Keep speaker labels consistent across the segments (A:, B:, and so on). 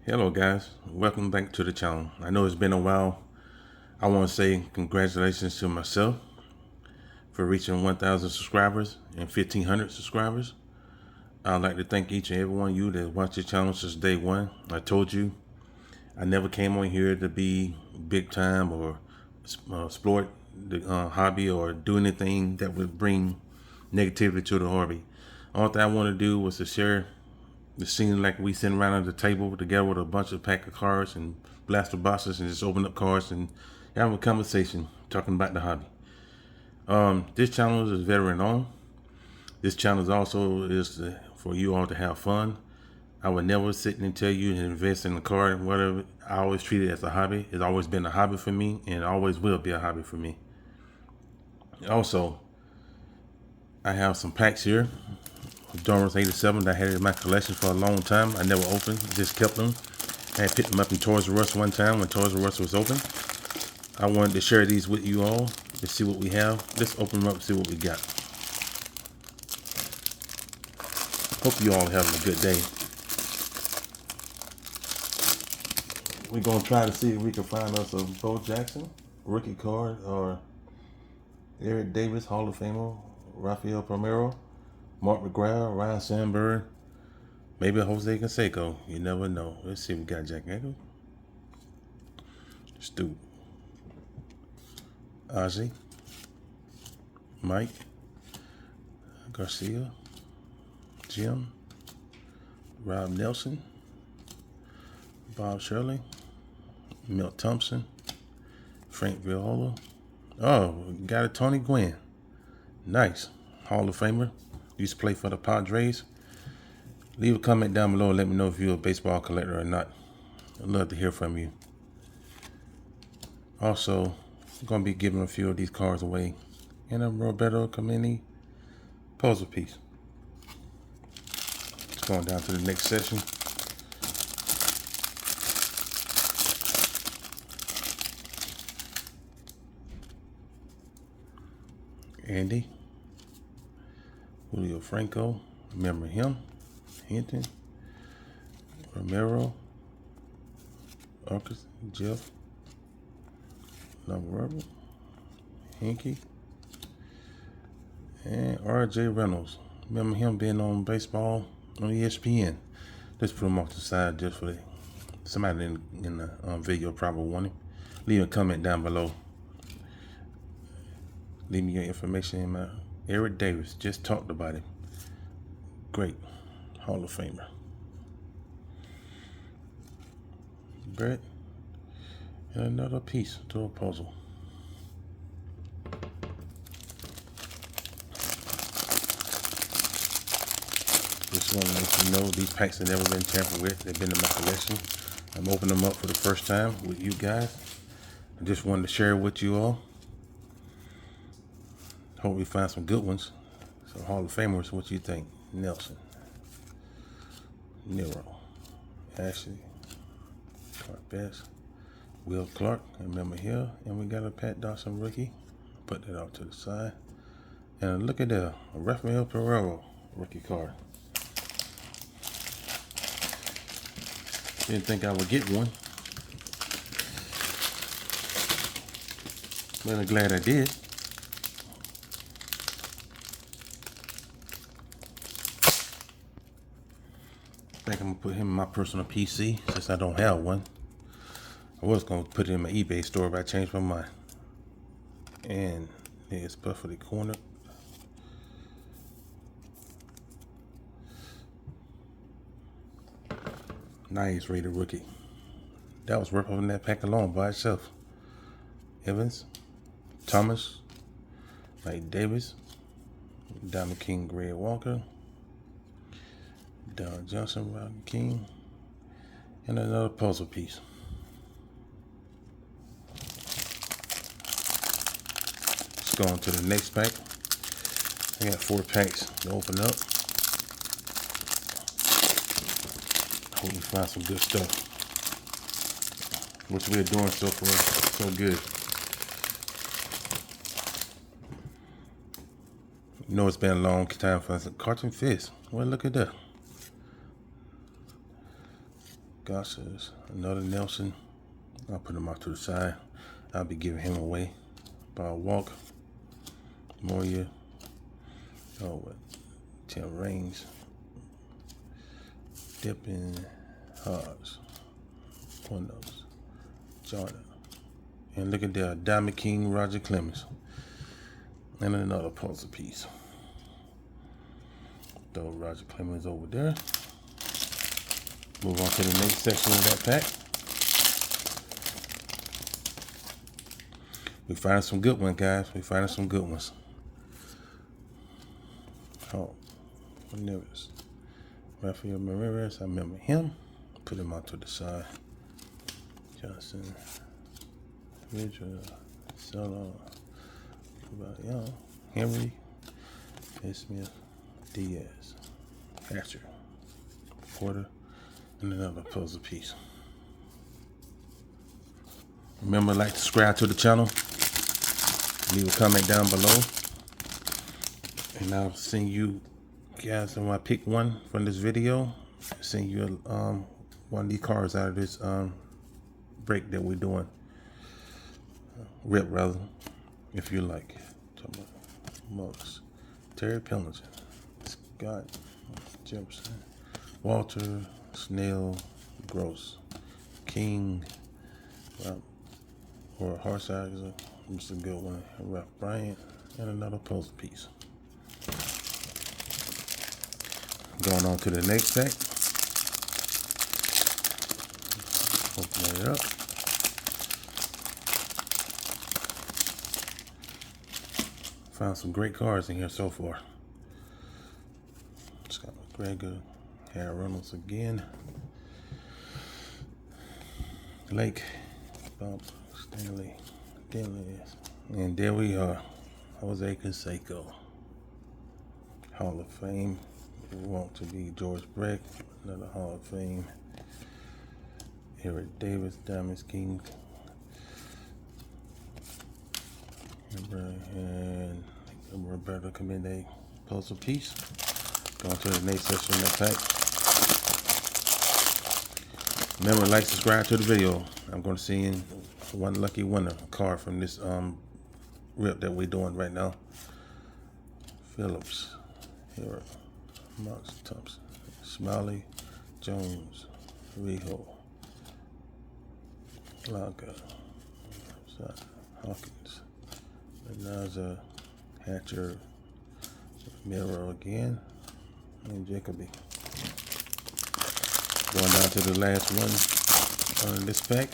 A: Hello guys, welcome back to the channel. I know it's been a while. I want to say congratulations to myself for reaching 1,000 subscribers and 1,500 subscribers. I'd like to thank each and every one of you that watched the channel since day one. I told you I never came on here to be big time or exploit the hobby or do anything that would bring negativity to the hobby. All that I want to do was to share. It seems like we sitting around at the table together with a bunch of pack of cards and blaster boxes and just open up cards and have a conversation talking about the hobby. This channel is veteran owned. This channel is also for you all to have fun. I would never sit and tell you to invest in a card, whatever. I always treat it as a hobby. It's always been a hobby for me and it always will be a hobby for me. Also, I have some packs here. Donruss 87 that I had in my collection for a long time. I never opened, just kept them. I had picked them up in Toys R Us one time when Toys R Us was open. I wanted to share these with you all to see what we have. Let's open them up and see what we got. Hope you all are having a good day. We're going to try to see if we can find us a Bo Jackson rookie card or Eric Davis Hall of Famer, Rafael Palmeiro, Mark McGrath, Ryan Sandberg, maybe Jose Canseco. You never know. Let's see if we got Jack Eichel, Stu, Ozzy, Mike, Garcia, Jim, Rob Nelson, Bob Shirley, Milt Thompson, Frank Viola. Oh, got a Tony Gwynn. Nice. Hall of Famer. Used to play for the Padres. Leave a comment down below and let me know if you're a baseball collector or not. I'd love to hear from you. Also, I'm going to be giving a few of these cards away in a Roberto Clemente puzzle piece. It's going down to the next session. Andy, Julio Franco, remember him, Hinton, Romero, Arcus, Jeff, Love Rebel, Hinkie, and R.J. Reynolds. Remember him being on baseball on ESPN. Let's put him off the side just for somebody in the video probably want him. Leave a comment down below. Leave me your information in my Eric Davis. Just talked about him. Great Hall of Famer. Brett, and another piece to a puzzle. Just want to let you know these packs have never been tampered with. They've been in my collection. I'm opening them up for the first time with you guys. I just wanted to share with you all. Hope we find some good ones. So Hall of Famers, what you think? Nelson, Nero, Ashley, Clark Best, Will Clark, and remember here, and we got a Pat Dawson rookie. Put that off to the side. And look at that, a Rafael Palmeiro rookie card. Didn't think I would get one, but I'm glad I did. I think I'm gonna put him in my personal PC since I don't have one. I was gonna put it in my eBay store, but I changed my mind. And there's perfectly cornered. Nice rated rookie. That was worth on that pack alone by itself. Evans, Thomas, Mike Davis, Diamond King Greg Walker, Don Johnson, Rodney King, and another puzzle piece. Let's go on to the next pack. I got 4 packs to open up. Hope we find some good stuff. Which we're doing so far, so good. You know it's been a long time for us. Carton Fist. Well, look at that. Goss's, another Nelson. I'll put him off to the side. I'll be giving him away. By Walk, Moya, Tim Raines, Dipping, Hobbs, Windows, Jordan. And look at that, Diamond King, Roger Clemens. And another puzzle piece. Throw Roger Clemens over there. Move on to the next section of that pack. We find some good ones, guys. We find some good ones. Oh, Nevis. Rafael Ramirez, I remember him. Put him out to the side. Johnson, Richard, Solo, Young, Henry, Smith, Diaz, Hatcher, Porter, and another puzzle piece. Remember, like, subscribe to the channel. Leave a comment down below. And I'll send you guys, when I pick one from this video, send you one of these cards out of this break that we're doing. Rip, rather, if you like. Most Terry Pellington, Scott Jefferson, Walter, Snell, Gross, King, or Harsizer, which is a good one, Ralph Bryant, and another puzzle piece. Going on to the next pack. Open it up. Found some great cards in here so far. Scott McGregor, Harry Reynolds again, Lake, Bob Stanley, and there we are, Jose Canseco, Hall of Fame. We want to be George Breck, another Hall of Fame. Eric Davis, Diamond King, and Roberto Clemente puzzle piece. Going to the next section of that pack. Remember, like, subscribe to the video. I'm going to send one lucky winner a card from this rip that we're doing right now. Phillips, here, Max Thompson, Smiley, Jones, Rijo, Blanca, Hawkins, Naza, Hatcher, Miro again, and Jacoby. Going down to the last one on this pack.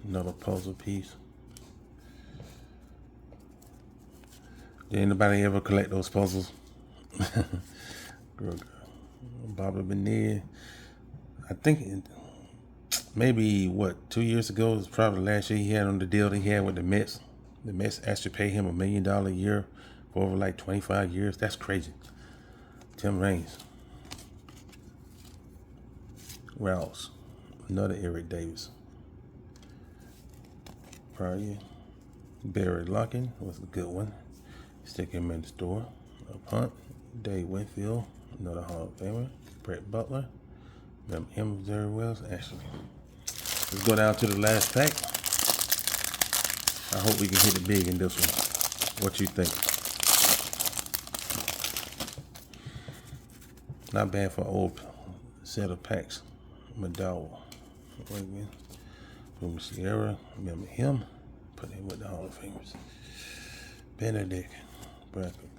A: Another puzzle piece. Did anybody ever collect those puzzles? Bobby Bonilla. I think maybe 2 years ago, it was probably last year, he had on the deal that he had with the Mets. The Mets actually paid him $1 million a year for over like 25 years. That's crazy. Tim Raines. Rouse. Another Eric Davis. Prior year. Barry Larkin was a good one. Stick him in the store. Up Hunt. Dave Winfield. Another Hall of Famer. Brett Butler. Remember him very well. Actually. Let's go down to the last pack. I hope we can hit it big in this one. What you think? Not bad for an old set of packs. McDowell. From Sierra. Remember him. Put him with the Hall of Famers. Benedict. Bradford.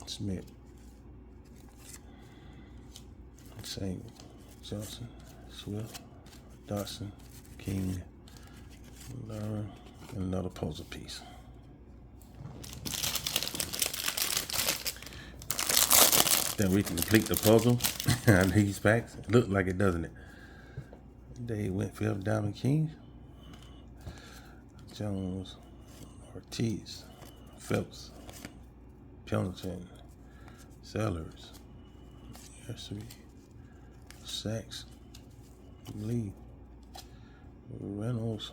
A: Smith. Saint. Johnson. Swift. Dawson. King. Lara. And another puzzle piece. Then we can complete the puzzle on these packs. It looks like it, doesn't it? Dave Winfield, Diamond King, Jones, Ortiz, Phelps, Pellington, Sellers, Nursery, Sachs, Lee, Reynolds,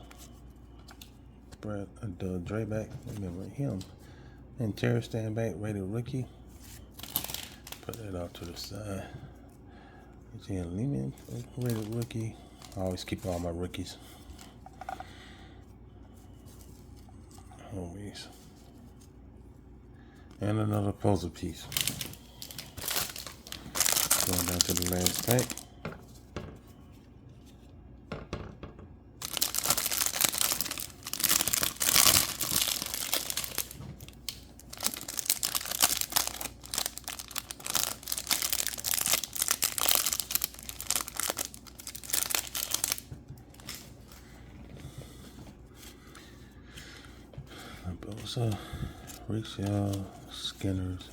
A: Brad, Drayback, remember him, and Terry stand back, rated rookie. Put that off to the side. Yeah, Lehman rated rookie. I always keep all my rookies. Always. And another puzzle piece. Going down to the last pack. Bosa, Rickshaw, Skinners,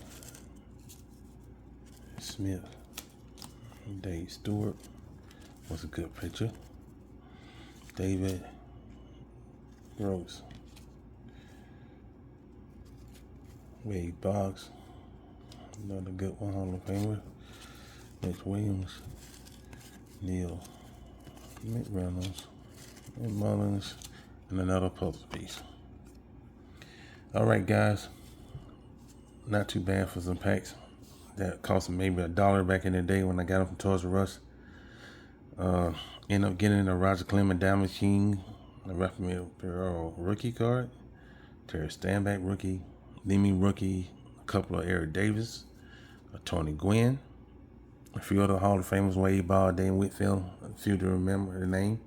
A: Smith, Dave Stewart was a good picture. David Gross, Wade Boggs, another good one, Hall of Famer. Mitch Williams, Neil McReynolds, and Mullins, and another puzzle piece. All right, guys, not too bad for some packs that cost maybe $1 back in the day when I got them from Toys R Us. Ended up getting a Roger Clemens Diamond King, a Raphael rookie card, Terry Stanback rookie, Lemmy rookie, a couple of Eric Davis, a Tony Gwynn, a few other Hall of Famers, Wade Ball, Dan Whitfield, a few to remember the name.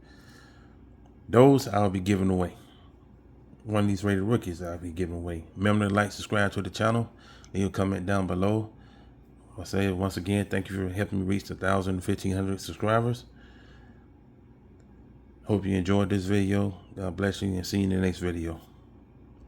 A: Those I'll be giving away. One of these rated rookies I'll be giving away. Remember to like, subscribe to the channel, leave a comment down below. I'll say it once again, thank you for helping me reach 1,000 and 1,500 subscribers. Hope you enjoyed this video. God bless you and see you in the next video.